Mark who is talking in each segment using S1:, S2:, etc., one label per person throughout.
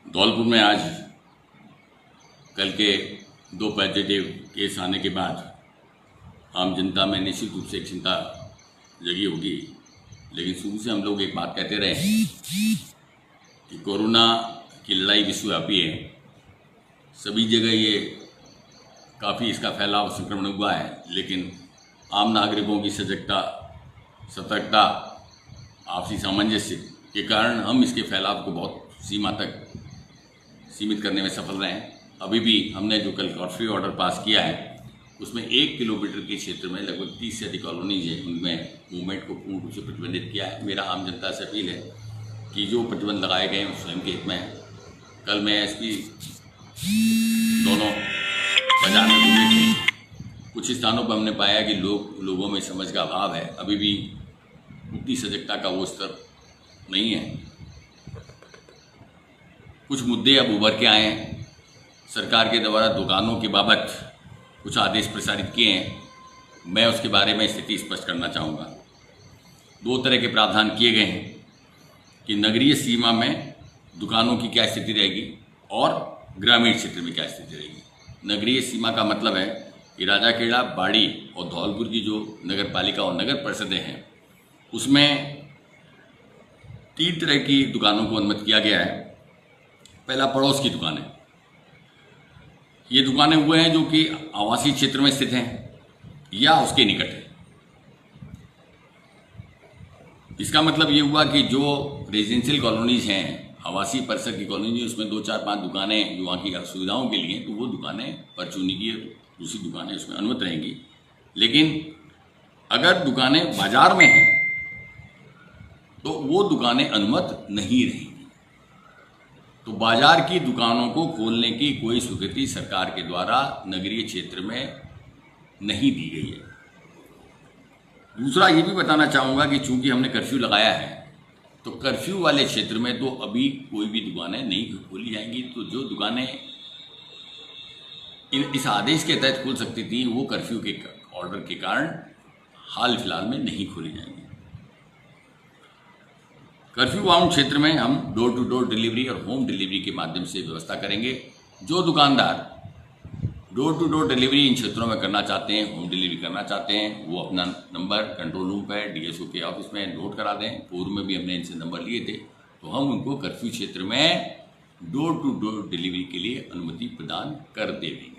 S1: धौलपुर में आज कल के 2 पॉजिटिव केस आने के बाद आम जनता में निश्चित रूप से एक चिंता जगी होगी। लेकिन शुरू से हम लोग एक बात कहते रहे हैं कि कोरोना की लड़ाई विश्वव्यापी है। सभी जगह ये काफ़ी इसका फैलाव संक्रमण हुआ है, लेकिन आम नागरिकों की सजगता, सतर्कता, आपसी सामंजस्य के कारण हम इसके फैलाव को बहुत सीमा तक सीमित करने में सफल रहे हैं। अभी भी हमने जो कल कर्फ्यू ऑर्डर पास किया है उसमें 1 किलोमीटर के क्षेत्र में लगभग 30 से अधिक कॉलोनीज है, उनमें मूवमेंट को पूर्ण रूप से प्रतिबंधित किया है। मेरा आम जनता से अपील है कि जो प्रतिबंध लगाए गए हैं स्वयं के हित में है। कल मैं एसपी दोनों बाजार में घूमे थे। कुछ स्थानों पर हमने पाया कि लोगों में समझ का अभाव है, अभी भी उतनी सजगता का वो स्तर नहीं है। कुछ मुद्दे अब उभर के आए हैं। सरकार के द्वारा दुकानों के बाबत कुछ आदेश प्रसारित किए हैं, मैं उसके बारे में स्थिति स्पष्ट करना चाहूँगा। 2 तरह के प्रावधान किए गए हैं कि नगरीय सीमा में दुकानों की क्या स्थिति रहेगी और ग्रामीण क्षेत्र में क्या स्थिति रहेगी। नगरीय सीमा का मतलब है कि राजाखेड़ा, बाड़ी और धौलपुर की जो नगर पालिका और नगर परिषदें हैं उसमें 3 तरह की दुकानों को अनुमति किया गया है। पहला, पड़ोस की दुकानें। ये दुकानें हुए हैं जो कि आवासीय क्षेत्र में स्थित हैं या उसके निकट है। इसका मतलब ये हुआ कि जो रेजिडेंशियल कॉलोनीज हैं, आवासीय परिसर की कॉलोनी, उसमें 2, 4, 5 दुकानें जो वहाँ की सुविधाओं के लिए, तो वो दुकानें परचूनी की दूसरी दुकानें उसमें अनुमत रहेंगी। लेकिन अगर दुकानें बाजार में हैं तो वो दुकानें अनुमत नहीं रहेंगी। तो बाजार की दुकानों को खोलने की कोई स्वीकृति सरकार के द्वारा नगरीय क्षेत्र में नहीं दी गई है। दूसरा ये भी बताना चाहूँगा कि चूंकि हमने कर्फ्यू लगाया है तो कर्फ्यू वाले क्षेत्र में तो अभी कोई भी दुकानें नहीं खोली जाएंगी। तो जो दुकानें इस आदेश के तहत खुल सकती थी वो कर्फ्यू के ऑर्डर के कारण हाल फिलहाल में नहीं खोली जाएंगी। कर्फ्यू बाउंड क्षेत्र में हम डोर टू डोर डिलीवरी और होम डिलीवरी के माध्यम से व्यवस्था करेंगे। जो दुकानदार डोर टू डोर डिलीवरी इन क्षेत्रों में करना चाहते हैं, होम डिलीवरी करना चाहते हैं, वो अपना नंबर कंट्रोल रूम पर डीएसओ के ऑफिस में नोट करा दें। पूर्व में भी हमने इनसे नंबर लिए थे, तो हम उनको कर्फ्यू क्षेत्र में डोर टू डोर डिलीवरी के लिए अनुमति प्रदान कर देंगे।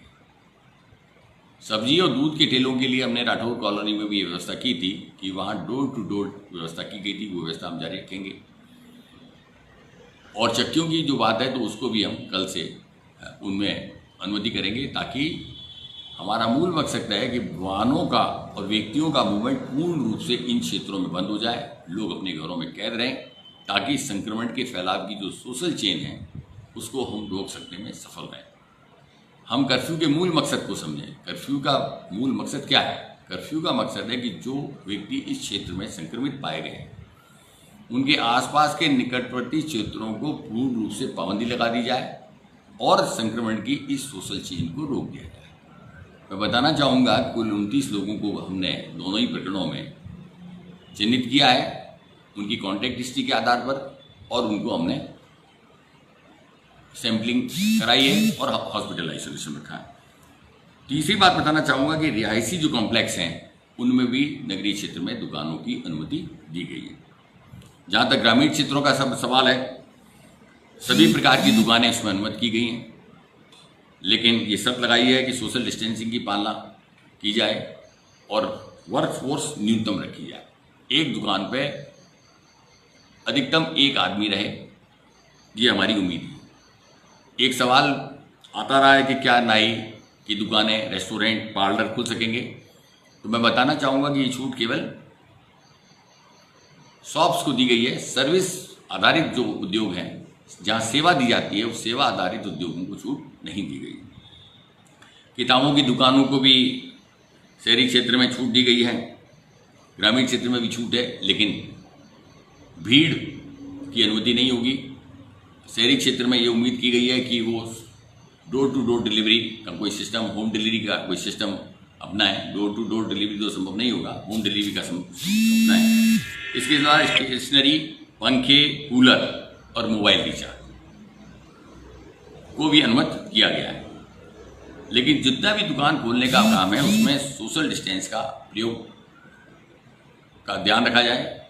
S1: सब्जी और दूध के ठेलों के लिए हमने राठौर कॉलोनी में भी व्यवस्था की थी कि वहाँ डोर टू डोर व्यवस्था की गई थी, वो व्यवस्था हम जारी रखेंगे। और चक्कियों की जो बात है तो उसको भी हम कल से उनमें अनुमति करेंगे, ताकि हमारा मूल मकसद है कि वाहनों का और व्यक्तियों का मूवमेंट पूर्ण रूप से इन क्षेत्रों में बंद हो जाए, लोग अपने घरों में कैद रहें, ताकि संक्रमण के फैलाव की जो सोशल चेन है उसको हम रोक सकने में सफल रहें। हम कर्फ्यू के मूल मकसद को समझें। कर्फ्यू का मूल मकसद क्या है? कर्फ्यू का मकसद है कि जो व्यक्ति इस क्षेत्र में संक्रमित पाए गए हैं उनके आसपास के निकटवर्ती क्षेत्रों को पूर्ण रूप से पाबंदी लगा दी जाए और संक्रमण की इस सोशल चेन को रोक दिया जाए। मैं बताना चाहूँगा कुल 29 लोगों को हमने दोनों ही प्रकरणों में चिन्हित किया है, उनकी कॉन्टैक्ट हिस्ट्री के आधार पर, और उनको हमने सैंपलिंग कराई है और हॉस्पिटल आइसोलेशन रखा है। तीसरी बात बताना चाहूँगा कि रिहायशी जो कॉम्प्लेक्स हैं उनमें भी नगरीय क्षेत्र में दुकानों की अनुमति दी गई है। जहाँ तक ग्रामीण क्षेत्रों का सब सवाल है, सभी प्रकार की दुकानें उसमें अनुमति की गई हैं, लेकिन ये शर्त लगाई है कि सोशल डिस्टेंसिंग की पालना की जाए और वर्क फोर्स न्यूनतम रखी जाए। एक दुकान पे अधिकतम 1 आदमी रहे, ये हमारी उम्मीद है। एक सवाल आता रहा है कि क्या नाई की दुकानें, रेस्टोरेंट, पार्लर खुल सकेंगे? तो मैं बताना चाहूँगा कि ये छूट केवल शॉप्स को दी गई है। सर्विस आधारित जो उद्योग हैं, जहाँ सेवा दी जाती है, उस सेवा आधारित उद्योगों को छूट नहीं दी गई। किताबों की दुकानों को भी शहरी क्षेत्र में छूट दी गई है, ग्रामीण क्षेत्र में भी छूट है, लेकिन भीड़ की अनुमति नहीं होगी। शहरी क्षेत्र में ये उम्मीद की गई है कि वो डोर टू डोर डिलीवरी का कोई सिस्टम, होम डिलीवरी का कोई सिस्टम अपनाएं। डोर टू डोर डिलीवरी तो संभव नहीं होगा, होम डिलीवरी का अपनाएं। इसके अलावा स्टेशनरी, पंखे, कूलर और मोबाइल रिचार्ज, को भी अनुमत किया गया है। लेकिन जितना भी दुकान खोलने का काम है उसमें सोशल डिस्टेंस का प्रयोग का ध्यान रखा जाए,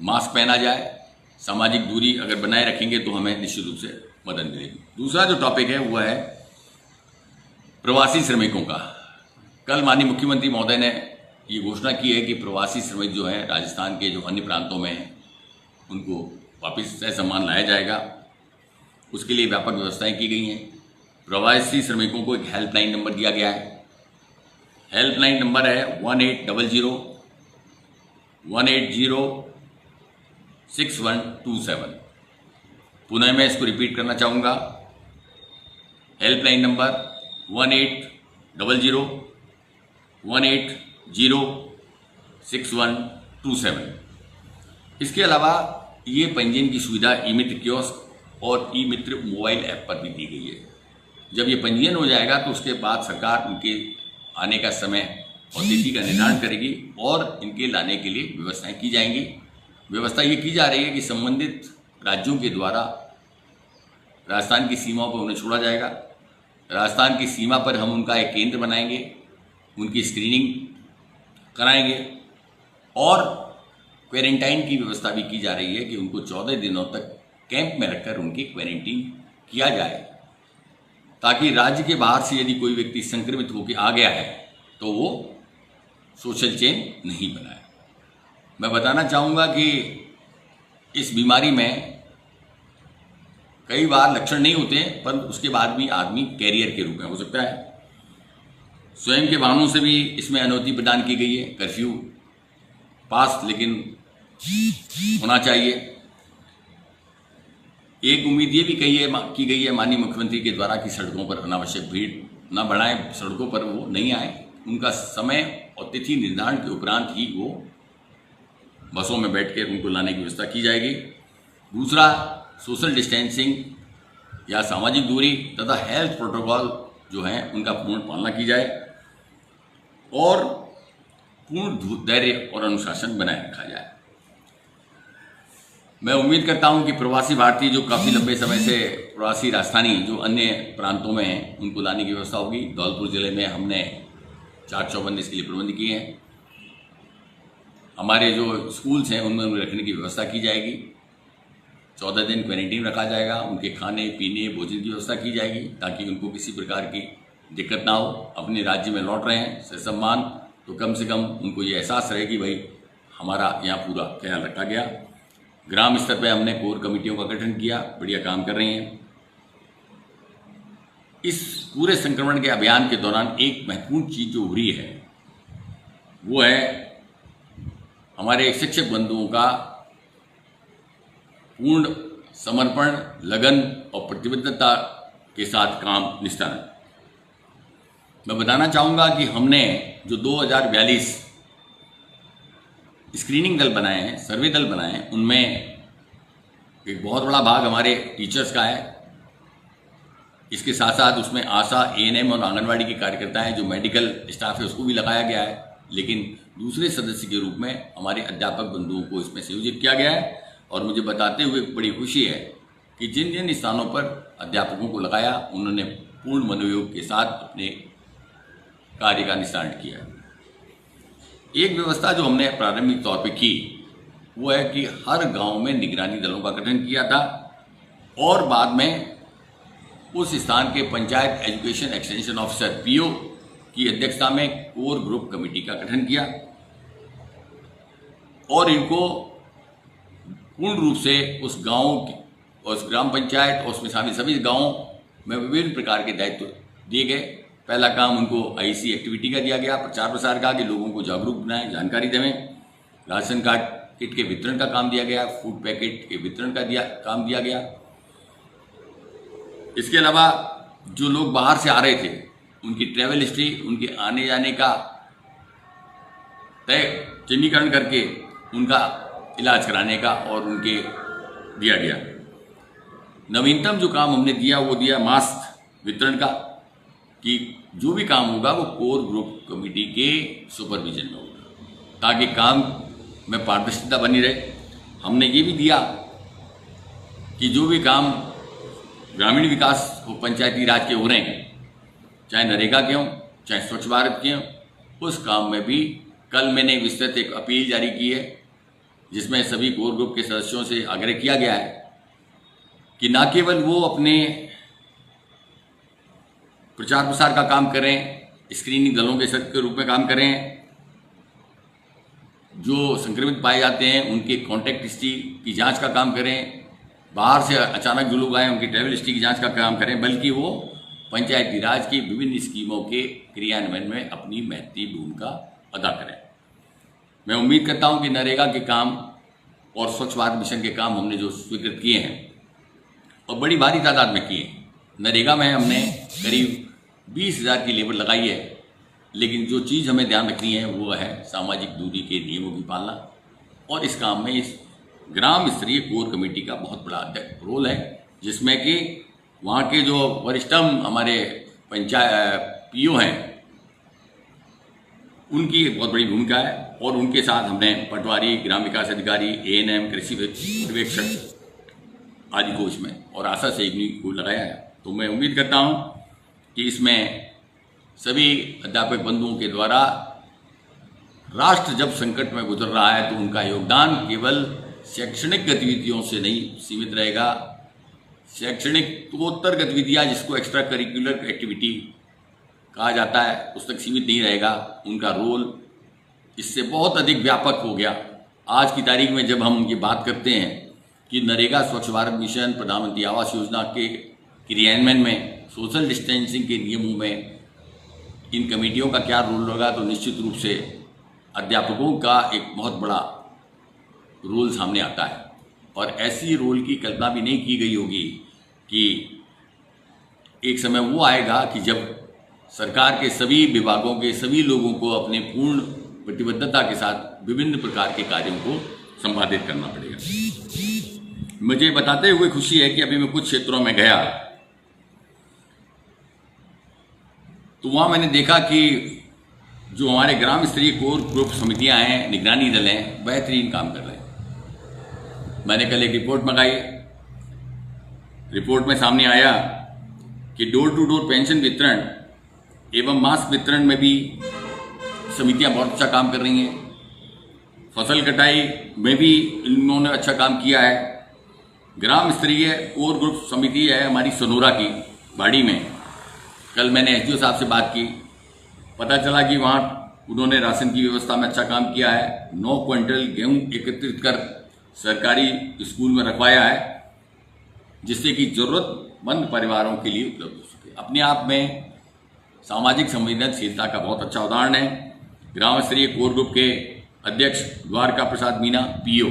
S1: मास्क पहना जाए, सामाजिक दूरी अगर बनाए रखेंगे तो हमें निश्चित रूप से मदद मिलेगी। दूसरा जो टॉपिक है वह है प्रवासी श्रमिकों का। कल माननीय मुख्यमंत्री महोदय ने ये घोषणा की है कि प्रवासी श्रमिक जो है राजस्थान के जो अन्य प्रांतों में हैं उनको वापस ससम्मान लाया जाएगा। उसके लिए व्यापक व्यवस्थाएं की गई हैं। प्रवासी श्रमिकों को एक हेल्पलाइन नंबर दिया गया है। हेल्पलाइन नंबर है 1800-180-6127। पुनः मैं इसको रिपीट करना चाहूँगा। Helpline number 1800-180-6127। इसके अलावा ये पंजीयन की सुविधा ई मित्र कियोस्क और ई मित्र मोबाइल ऐप पर भी दी गई है। जब ये पंजीयन हो जाएगा तो उसके बाद सरकार उनके आने का समय और तिथि का निर्धारण करेगी और इनके लाने के लिए व्यवस्थाएं की जाएंगी। व्यवस्था ये की जा रही है कि संबंधित राज्यों के द्वारा राजस्थान की सीमाओं पर उन्हें छोड़ा जाएगा। राजस्थान की सीमा पर हम उनका एक केंद्र बनाएंगे, उनकी स्क्रीनिंग कराएंगे और क्वारंटाइन की व्यवस्था भी की जा रही है कि उनको 14 दिनों तक कैंप में रखकर उनकी क्वारंटीन किया जाए, ताकि राज्य के बाहर से यदि कोई व्यक्ति संक्रमित होकर आ गया है तो वो सोशल चेन नहीं बनाए। मैं बताना चाहूँगा कि इस बीमारी में कई बार लक्षण नहीं होते हैं, पर उसके बाद भी आदमी कैरियर के रूप में हो सकता है। स्वयं के वाहनों से भी इसमें अनुमति प्रदान की गई है। कर्फ्यू पास लेकिन होना चाहिए। एक उम्मीद ये भी की गई है माननीय मुख्यमंत्री के द्वारा कि सड़कों पर अनावश्यक भीड़ न बढ़ाएं, सड़कों पर वो नहीं आए। उनका समय और तिथि निर्धारण के उपरांत ही वो बसों में बैठकर उनको लाने की व्यवस्था की जाएगी। दूसरा, सोशल डिस्टेंसिंग या सामाजिक दूरी तथा हेल्थ प्रोटोकॉल जो है उनका पूर्ण पालना की जाए और पूर्ण धैर्य और अनुशासन बनाए रखा जाए। मैं उम्मीद करता हूं कि प्रवासी भारतीय जो काफ़ी लंबे समय से प्रवासी राजस्थानी जो अन्य प्रांतों में हैं उनको लाने की व्यवस्था होगी। धौलपुर जिले में हमने 4 चौबंदी इसके लिए प्रबंध किए हैं। हमारे जो स्कूल्स हैं उनमें उन्हें रखने की व्यवस्था की जाएगी। 14 दिन क्वारंटीन रखा जाएगा। उनके खाने पीने भोजन की व्यवस्था की जाएगी ताकि उनको किसी प्रकार की दिक्कत ना हो। अपने राज्य में लौट रहे हैं ससम्मान, तो कम से कम उनको ये एहसास रहे कि भाई हमारा यहाँ पूरा ख्याल रखा गया। ग्राम स्तर पर हमने कोर कमेटियों का गठन किया, बढ़िया काम कर रही हैं। इस पूरे संक्रमण के अभियान के दौरान एक महत्वपूर्ण चीज जो उभरी है वो है हमारे शिक्षक बंधुओं का पूर्ण समर्पण, लगन और प्रतिबद्धता के साथ काम निस्तारण। मैं बताना चाहूँगा कि हमने जो 2042 स्क्रीनिंग दल बनाए हैं, सर्वे दल बनाए हैं, उनमें एक बहुत बड़ा भाग हमारे टीचर्स का है। इसके साथ साथ उसमें आशा, एएनएम और आंगनवाड़ी के कार्यकर्ता हैं। जो मेडिकल स्टाफ है उसको भी लगाया गया है, लेकिन दूसरे सदस्य के रूप में हमारे अध्यापक बंधुओं को इसमें संयोजित किया गया है। और मुझे बताते हुए बड़ी खुशी है कि जिन जिन स्थानों पर अध्यापकों को लगाया उन्होंने पूर्ण मनोयोग के साथ अपने कार्य का निस्तारण किया। एक व्यवस्था जो हमने प्रारंभिक तौर पे की वो है कि हर गांव में निगरानी दलों का गठन किया था और बाद में उस स्थान के panchayat education extension officer PO की अध्यक्षता में कोर ग्रुप कमेटी का गठन किया और इनको पूर्ण रूप से उस गांव की और उस ग्राम पंचायत और उसमें शामिल सभी गांवों में विभिन्न प्रकार के दायित्व दिए गए। पहला काम उनको आईसी एक्टिविटी का दिया गया, प्रचार प्रसार का, कि लोगों को जागरूक बनाएं, जानकारी देवें। राशन कार्ड किट के वितरण का काम दिया गया, फूड पैकेट के वितरण का काम दिया गया। इसके अलावा जो लोग बाहर से आ रहे थे उनकी ट्रैवल हिस्ट्री, उनके आने जाने का तय चिन्हीकरण करके उनका इलाज कराने का और उनके दिया गया। नवीनतम जो काम हमने दिया वो दिया मास्क वितरण का, कि जो भी काम होगा वो कोर ग्रुप कमेटी के सुपरविजन में होगा ताकि काम में पारदर्शिता बनी रहे। हमने ये भी दिया कि जो भी काम ग्रामीण विकास और पंचायती राज के हो रहे हैं, चाहे नरेगा के हों चाहे स्वच्छ भारत के हों, उस काम में भी कल मैंने विस्तृत एक अपील जारी की है, जिसमें सभी कोर ग्रुप के सदस्यों से आग्रह किया गया है कि न केवल वो अपने प्रचार प्रसार का काम करें, स्क्रीनिंग दलों के रूप में काम करें, जो संक्रमित पाए जाते हैं उनके कॉन्टैक्ट हिस्ट्री की जांच का काम करें, बाहर से अचानक जो लोग आए उनकी ट्रैवल हिस्ट्री की जांच का काम करें, बल्कि वो पंचायती राज की विभिन्न स्कीमों के क्रियान्वयन में अपनी महत्वपूर्ण भूमिका अदा करें। मैं उम्मीद करता हूं कि नरेगा के काम और स्वच्छ भारत मिशन के काम हमने जो स्वीकृत किए हैं और बड़ी भारी तादाद में किए हैं। नरेगा में हमने करीब 20,000 की लेबर लगाई है, लेकिन जो चीज़ हमें ध्यान रखनी है वो है सामाजिक दूरी के नियमों की पालना, और इस काम में इस ग्राम स्तरीय कोर कमेटी का बहुत बड़ा रोल है, जिसमें कि वहाँ के जो वरिष्ठतम हमारे पीओ हैं उनकी बहुत बड़ी भूमिका है, और उनके साथ हमने पटवारी, ग्राम विकास अधिकारी, एएनएम, कृषि पर्यवेक्षक आदि को इसमें और आशा सहयोगी को लगाया है। तो मैं उम्मीद करता हूँ कि इसमें सभी अध्यापक बंधुओं के द्वारा राष्ट्र जब संकट में गुजर रहा है तो उनका योगदान केवल शैक्षणिक गतिविधियों से नहीं सीमित रहेगा। शैक्षणिकोत्तर गतिविधियाँ, जिसको एक्स्ट्रा करिकुलर एक्टिविटी कहा जाता है, उस तक सीमित नहीं रहेगा। उनका रोल इससे बहुत अधिक व्यापक हो गया। आज की तारीख में जब हम ये बात करते हैं कि नरेगा, स्वच्छ भारत मिशन, प्रधानमंत्री आवास योजना के क्रियान्वयन में सोशल डिस्टेंसिंग के नियमों में इन कमेटियों का क्या रोल होगा, तो निश्चित रूप से अध्यापकों का एक बहुत बड़ा रोल सामने आता है। और ऐसी रोल की कल्पना भी नहीं की गई होगी कि एक समय वो आएगा कि जब सरकार के सभी विभागों के सभी लोगों को अपने पूर्ण प्रतिबद्धता के साथ विभिन्न प्रकार के कार्यों को संपादित करना पड़ेगा। मुझे बताते हुए खुशी है कि अभी मैं कुछ क्षेत्रों में गया तो वहाँ मैंने देखा कि जो हमारे ग्राम स्तरीय कोर ग्रुप समितियाँ हैं, निगरानी दल हैं, बेहतरीन काम कर रहे हैं। मैंने कल एक रिपोर्ट मंगाई। रिपोर्ट में सामने आया कि डोर टू डोर पेंशन वितरण एवं मास्क वितरण में भी समितियां बहुत अच्छा काम कर रही हैं। फसल कटाई में भी इन्होंने अच्छा काम किया है। ग्राम स्तरीय कोर ग्रुप समिति है हमारी सनोरा की बाड़ी में। कल मैंने एसडीओ साहब से बात की, पता चला कि वहाँ उन्होंने राशन की व्यवस्था में अच्छा काम किया है। 9 क्विंटल गेहूं एकत्रित कर सरकारी स्कूल में रखवाया है, जिससे कि जरूरतमंद परिवारों के लिए उपलब्ध हो सके। अपने आप में सामाजिक संवेदनशीलता का बहुत अच्छा उदाहरण है। ग्राम स्तरीय कोर ग्रुप के अध्यक्ष द्वारका प्रसाद मीना पीओ,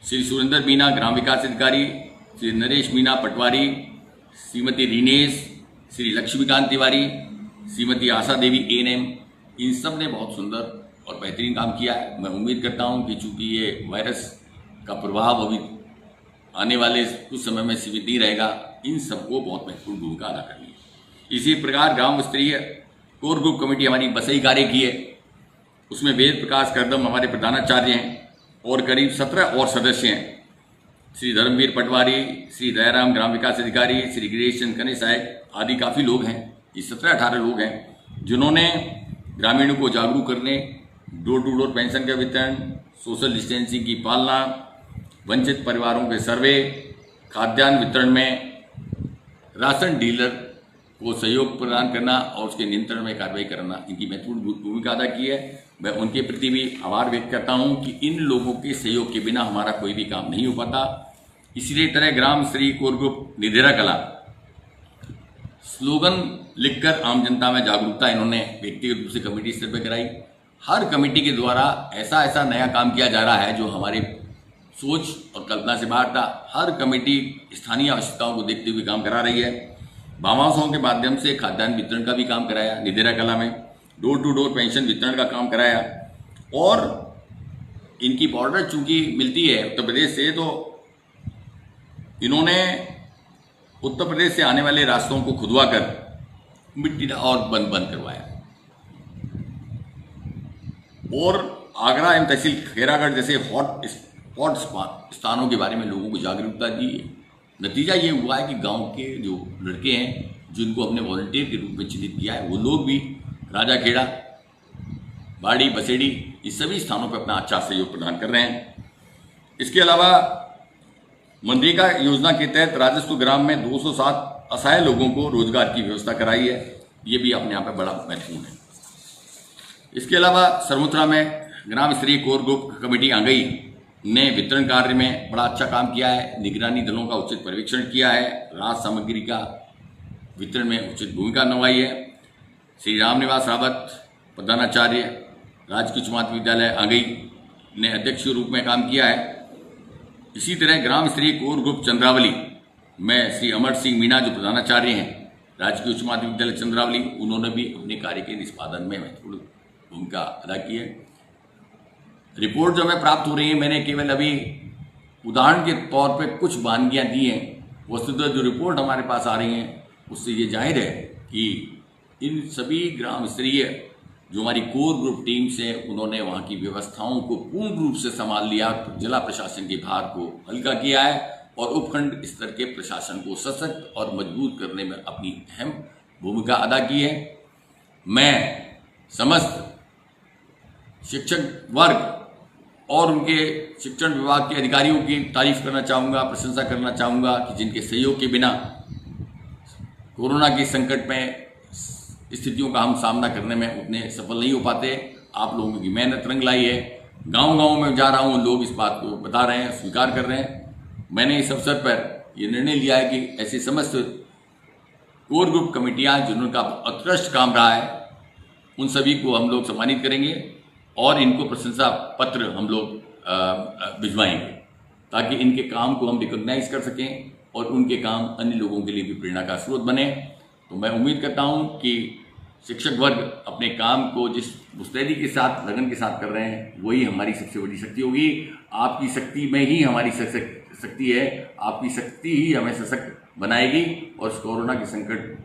S1: श्री सुरेंद्र मीना ग्राम विकास अधिकारी, श्री नरेश मीना पटवारी, श्रीमती रीनेश, श्री लक्ष्मीकांत तिवारी, श्रीमती आशा देवी एएनएम, इन सब ने बहुत सुंदर और बेहतरीन काम किया है। मैं उम्मीद करता हूं कि चूंकि ये वायरस का प्रभाव अभी आने वाले कुछ समय में सीमित नहीं रहेगा, इन सबको बहुत महत्वपूर्ण भूमिका अदा करनी है। इसी प्रकार ग्राम स्तरीय कोर ग्रुप कमेटी हमारी बसई कार्य की है। उसमें वेद प्रकाश करदम हमारे प्रधानाचार्य हैं और करीब 17 और सदस्य हैं। श्री धर्मवीर पटवारी, श्री दयाराम ग्राम विकास अधिकारी, श्री गिरीश चंद कने साहब आदि काफ़ी लोग हैं। ये 17-18 लोग हैं जिन्होंने ग्रामीणों को जागरूक करने, डोर टू डोर पेंशन का वितरण, सोशल डिस्टेंसिंग की पालना, वंचित परिवारों के सर्वे, खाद्यान्न वितरण में राशन डीलर को सहयोग प्रदान करना और उसके नियंत्रण में कार्रवाई करना, इनकी महत्वपूर्ण भूमिका अदा की है। मैं उनके प्रति भी आभार व्यक्त करता हूं कि इन लोगों के सहयोग के बिना हमारा कोई भी काम नहीं हो पाता। इसी तरह ग्राम स्तरीय कोर ग्रुप निधेरा कला स्लोगन लिखकर आम जनता में जागरूकता इन्होंने व्यक्तिगत रूप से कमेटी स्तर पर कराई। हर कमेटी के द्वारा ऐसा ऐसा नया काम किया जा रहा है जो हमारे सोच और कल्पना से बाहर था। हर कमेटी स्थानीय आवश्यकताओं को देखते हुए काम करा रही है। भामाशाहों के माध्यम से खाद्यान्न वितरण का भी काम कराया, निधेरा कला में डोर टू डोर पेंशन वितरण का काम कराया। और इनकी बॉर्डर चूंकि मिलती है उत्तर प्रदेश से, तो इन्होंने उत्तर प्रदेश से आने वाले रास्तों को खुदवा कर मिट्टी और बंद करवाया। और आगरा एवं तहसील खैरागढ़ जैसे हॉट स्थानों के बारे में लोगों को जागरूकता दी। नतीजा ये हुआ है कि गांव के जो लड़के हैं जिनको हमने वॉलंटियर के रूप में चिन्हित किया है, वो लोग भी राजाखेड़ा, बाड़ी, बसेड़ी, इस सभी स्थानों पर अपना अच्छा सहयोग प्रदान कर रहे हैं। इसके अलावा मनरेगा योजना के तहत राजस्व ग्राम में 207 असहाय लोगों को रोजगार की व्यवस्था कराई है। ये भी अपने आप में बड़ा महत्वपूर्ण है। इसके अलावा सरमुत्रा में ग्राम स्तरीय कोर ग्रुप कमेटी आंगई ने वितरण कार्य में बड़ा अच्छा काम किया है। निगरानी दलों का उचित पर्यवेक्षण किया है। राहत सामग्री का वितरण में उचित भूमिका निभाई है। श्री रामनिवास रावत प्रधानाचार्य राजकीय उच्च माध्यमिक विद्यालय आंगई ने अध्यक्ष के रूप में काम किया है। इसी तरह ग्राम स्तरीय कोर ग्रुप चंद्रावली में श्री अमर सिंह मीणा जो प्रधानाचार्य हैं राजकीय उच्च माध्यमिक विद्यालय चंद्रावली, उन्होंने भी अपने कार्य के निष्पादन में महत्वपूर्ण भूमिका अदा की है। रिपोर्ट जो हमें प्राप्त हो रही है, मैंने केवल अभी उदाहरण के तौर पे कुछ वानगियाँ दी हैं। वस्तुतः जो रिपोर्ट हमारे पास आ रही हैं उससे ये जाहिर है कि इन सभी ग्राम स्तरीय जो हमारी कोर ग्रुप टीम्स हैं उन्होंने वहाँ की व्यवस्थाओं को पूर्ण रूप से संभाल लिया, जिला प्रशासन के भार को हल्का किया है और उपखंड स्तर के प्रशासन को सशक्त और मजबूत करने में अपनी अहम भूमिका अदा की है। मैं समस्त शिक्षक वर्ग और उनके शिक्षण विभाग के अधिकारियों की तारीफ करना चाहूँगा, प्रशंसा करना चाहूँगा कि जिनके सहयोग के बिना कोरोना के संकट में स्थितियों का हम सामना करने में उतने सफल नहीं हो पाते। आप लोगों की मेहनत रंग लाई है। गांव-गांव में जा रहा हूँ, लोग इस बात को बता रहे हैं, स्वीकार कर रहे हैं। मैंने इस अवसर पर यह निर्णय लिया है कि ऐसी समस्त कोर ग्रुप कमेटियाँ जिनका उत्कृष्ट काम रहा है उन सभी को हम लोग सम्मानित करेंगे और इनको प्रशंसा पत्र हम लोग भिजवाएंगे ताकि इनके काम को हम रिकॉग्नाइज कर सकें और उनके काम अन्य लोगों के लिए भी प्रेरणा का स्रोत बने। तो मैं उम्मीद करता हूं कि शिक्षक वर्ग अपने काम को जिस मुस्तैदी के साथ, लगन के साथ कर रहे हैं, वही हमारी सबसे बड़ी शक्ति होगी। आपकी शक्ति में ही हमारी शक्ति है। आपकी शक्ति ही हमें सशक्त बनाएगी और इस कोरोना के संकट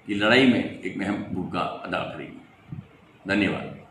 S1: की लड़ाई में एक अहम भूमिका अदा करेगी। धन्यवाद।